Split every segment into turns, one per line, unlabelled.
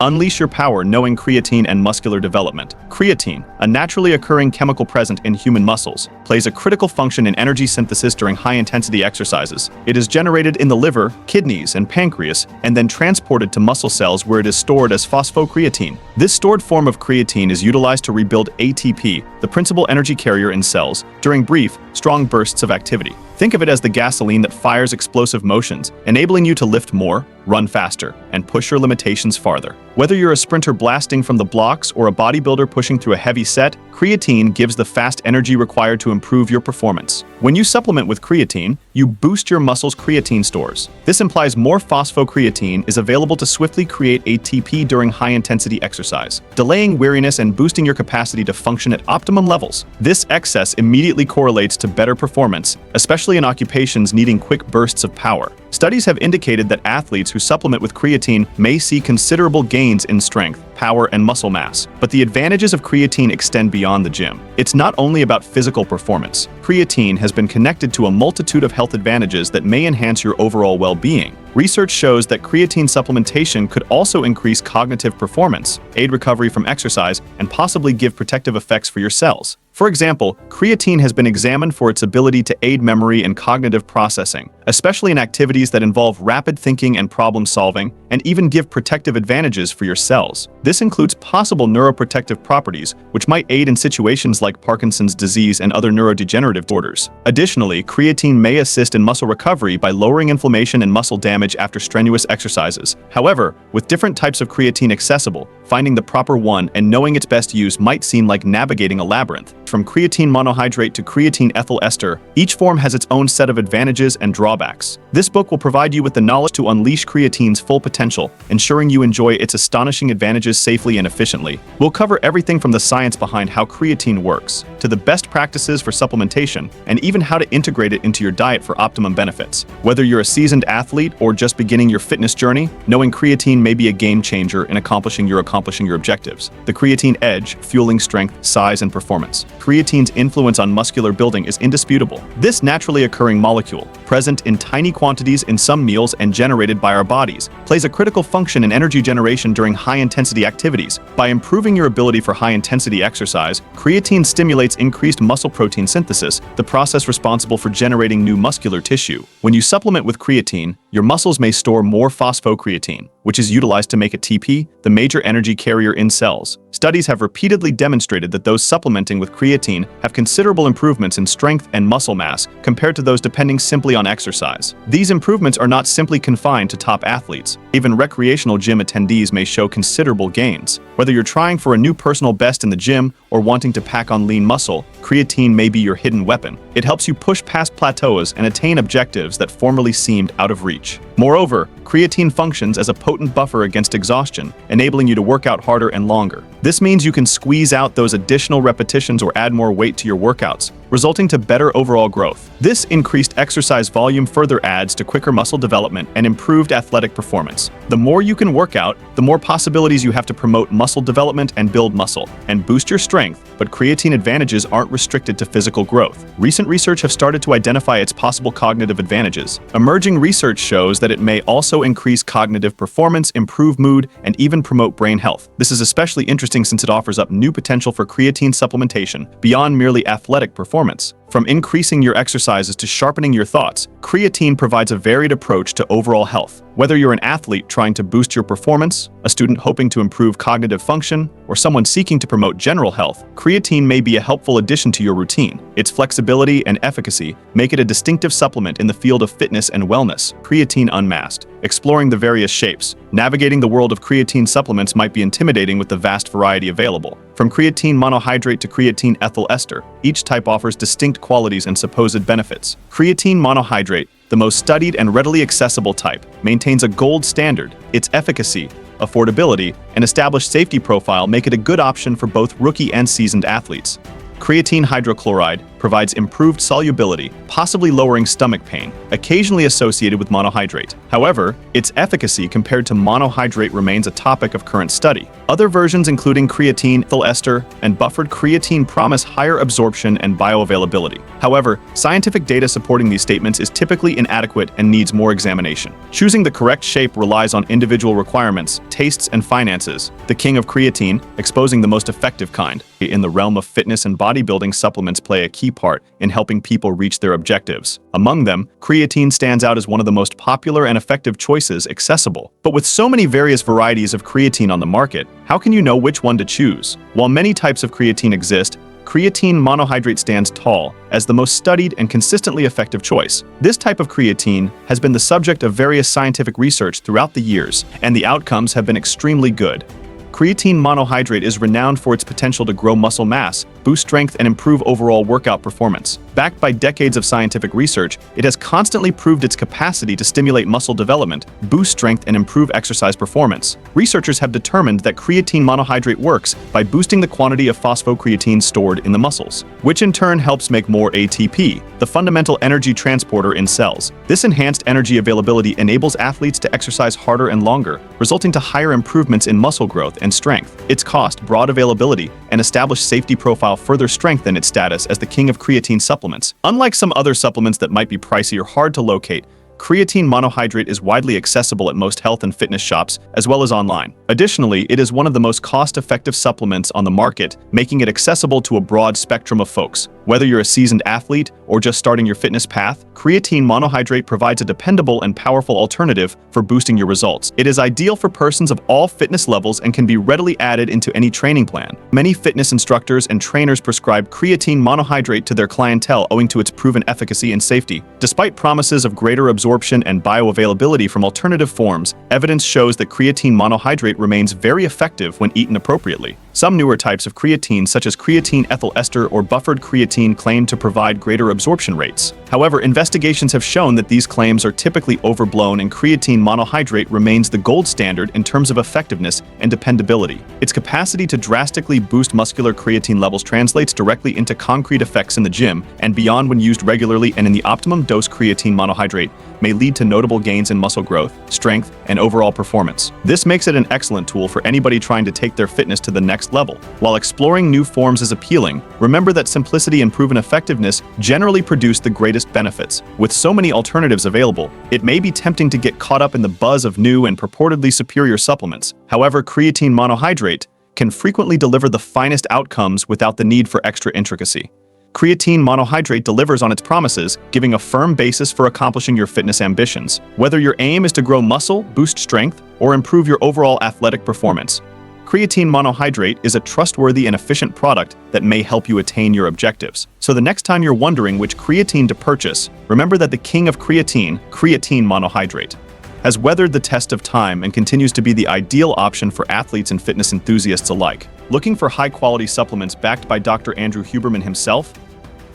Unleash your power knowing creatine and muscular development. Creatine, a naturally occurring chemical present in human muscles, plays a critical function in energy synthesis during high-intensity exercises. It is generated in the liver, kidneys, and pancreas, and then transported to muscle cells where it is stored as phosphocreatine. This stored form of creatine is utilized to rebuild ATP, the principal energy carrier in cells, during brief, strong bursts of activity. Think of it as the gasoline that fires explosive motions, enabling you to lift more, run faster, and push your limitations farther. Whether you're a sprinter blasting from the blocks or a bodybuilder pushing through a heavy set, creatine gives the fast energy required to improve your performance. When you supplement with creatine, you boost your muscles' creatine stores. This implies more phosphocreatine is available to swiftly create ATP during high-intensity exercise, delaying weariness and boosting your capacity to function at optimum levels. This excess immediately correlates to better performance, especially in occupations needing quick bursts of power. Studies have indicated that athletes who supplement with creatine may see considerable gains in strength, power, and muscle mass. But the advantages of creatine extend beyond the gym. It's not only about physical performance. Creatine has been connected to a multitude of health advantages that may enhance your overall well-being. Research shows that creatine supplementation could also increase cognitive performance, aid recovery from exercise, and possibly give protective effects for your cells. For example, creatine has been examined for its ability to aid memory and cognitive processing, especially in activities that involve rapid thinking and problem solving, and even give protective advantages for your cells. This includes possible neuroprotective properties, which might aid in situations like Parkinson's disease and other neurodegenerative disorders. Additionally, creatine may assist in muscle recovery by lowering inflammation and muscle damage after strenuous exercises. However, with different types of creatine accessible, finding the proper one and knowing its best use might seem like navigating a labyrinth. From creatine monohydrate to creatine ethyl ester, each form has its own set of advantages and drawbacks. This book will provide you with the knowledge to unleash creatine's full potential, ensuring you enjoy its astonishing advantages safely and efficiently. We'll cover everything from the science behind how creatine works, to the best practices for supplementation, and even how to integrate it into your diet for optimum benefits. Whether you're a seasoned athlete or just beginning your fitness journey, knowing creatine may be a game changer in accomplishing your objectives. The creatine edge, fueling strength, size, and performance. Creatine's influence on muscular building is indisputable. This naturally occurring molecule, present in tiny quantities in some meals and generated by our bodies, plays a critical function in energy generation during high-intensity activities. By improving your ability for high-intensity exercise, creatine stimulates increased muscle protein synthesis, the process responsible for generating new muscular tissue. When you supplement with creatine, your muscles may store more phosphocreatine, which is utilized to make ATP, the major energy carrier in cells. Studies have repeatedly demonstrated that those supplementing with creatine have considerable improvements in strength and muscle mass compared to those depending simply on exercise. These improvements are not simply confined to top athletes. Even recreational gym attendees may show considerable gains. Whether you're trying for a new personal best in the gym or wanting to pack on lean muscle, creatine may be your hidden weapon. It helps you push past plateaus and attain objectives that formerly seemed out of reach. Moreover, creatine functions as a potent buffer against exhaustion, enabling you to work out harder and longer. This means you can squeeze out those additional repetitions or add more weight to your workouts, resulting to better overall growth. This increased exercise volume further adds to quicker muscle development and improved athletic performance. The more you can work out, the more possibilities you have to promote muscle development and build muscle, and boost your strength, but creatine advantages aren't restricted to physical growth. Recent research have started to identify its possible cognitive advantages. Emerging research shows that it may also increase cognitive performance, improve mood, and even promote brain health. This is especially interesting since it offers up new potential for creatine supplementation beyond merely athletic performance. From increasing your exercises to sharpening your thoughts, creatine provides a varied approach to overall health. Whether you're an athlete trying to boost your performance, a student hoping to improve cognitive function, or someone seeking to promote general health, creatine may be a helpful addition to your routine. Its flexibility and efficacy make it a distinctive supplement in the field of fitness and wellness. Creatine Unmasked. Exploring the various shapes. Navigating the world of creatine supplements might be intimidating with the vast variety available. From creatine monohydrate to creatine ethyl ester, each type offers distinct qualities and supposed benefits. Creatine monohydrate, the most studied and readily accessible type, maintains a gold standard. Its efficacy, affordability, and established safety profile make it a good option for both rookie and seasoned athletes. Creatine hydrochloride, provides improved solubility, possibly lowering stomach pain, occasionally associated with monohydrate. However, its efficacy compared to monohydrate remains a topic of current study. Other versions, including creatine, ethyl ester, and buffered creatine, promise higher absorption and bioavailability. However, scientific data supporting these statements is typically inadequate and needs more examination. Choosing the correct shape relies on individual requirements, tastes, and finances. The king of creatine, exposing the most effective kind. In the realm of fitness and bodybuilding, supplements play a key part in helping people reach their objectives. Among them, creatine stands out as one of the most popular and effective choices accessible. But with so many various varieties of creatine on the market, how can you know which one to choose? While many types of creatine exist, creatine monohydrate stands tall as the most studied and consistently effective choice. This type of creatine has been the subject of various scientific research throughout the years, and the outcomes have been extremely good. Creatine monohydrate is renowned for its potential to grow muscle mass, boost strength, and improve overall workout performance. Backed by decades of scientific research, it has constantly proved its capacity to stimulate muscle development, boost strength, and improve exercise performance. Researchers have determined that creatine monohydrate works by boosting the quantity of phosphocreatine stored in the muscles, which in turn helps make more ATP, the fundamental energy transporter in cells. This enhanced energy availability enables athletes to exercise harder and longer, resulting to higher improvements in muscle growth and strength. Its cost, broad availability, and established safety profile further strengthen its status as the king of creatine supplements. Unlike some other supplements that might be pricey or hard to locate, creatine monohydrate is widely accessible at most health and fitness shops, as well as online. Additionally, it is one of the most cost-effective supplements on the market, making it accessible to a broad spectrum of folks. Whether you're a seasoned athlete or just starting your fitness path, creatine monohydrate provides a dependable and powerful alternative for boosting your results. It is ideal for persons of all fitness levels and can be readily added into any training plan. Many fitness instructors and trainers prescribe creatine monohydrate to their clientele owing to its proven efficacy and safety. Despite promises of greater absorption and bioavailability from alternative forms, evidence shows that creatine monohydrate remains very effective when eaten appropriately. Some newer types of creatine, such as creatine ethyl ester or buffered creatine, claim to provide greater absorption rates. However, investigations have shown that these claims are typically overblown, and creatine monohydrate remains the gold standard in terms of effectiveness and dependability. Its capacity to drastically boost muscular creatine levels translates directly into concrete effects in the gym and beyond when used regularly, and in the optimum dose, creatine monohydrate may lead to notable gains in muscle growth, strength, and overall performance. This makes it an excellent tool for anybody trying to take their fitness to the next level. While exploring new forms is appealing, remember that simplicity and proven effectiveness generally produce the greatest benefits. With so many alternatives available, it may be tempting to get caught up in the buzz of new and purportedly superior supplements. However, creatine monohydrate can frequently deliver the finest outcomes without the need for extra intricacy. Creatine monohydrate delivers on its promises, giving a firm basis for accomplishing your fitness ambitions. Whether your aim is to grow muscle, boost strength, or improve your overall athletic performance, creatine monohydrate is a trustworthy and efficient product that may help you attain your objectives. So the next time you're wondering which creatine to purchase, remember that the king of creatine, creatine monohydrate, has weathered the test of time and continues to be the ideal option for athletes and fitness enthusiasts alike. Looking for high-quality supplements backed by Dr. Andrew Huberman himself?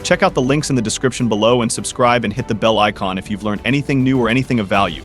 Check out the links in the description below and subscribe and hit the bell icon if you've learned anything new or anything of value.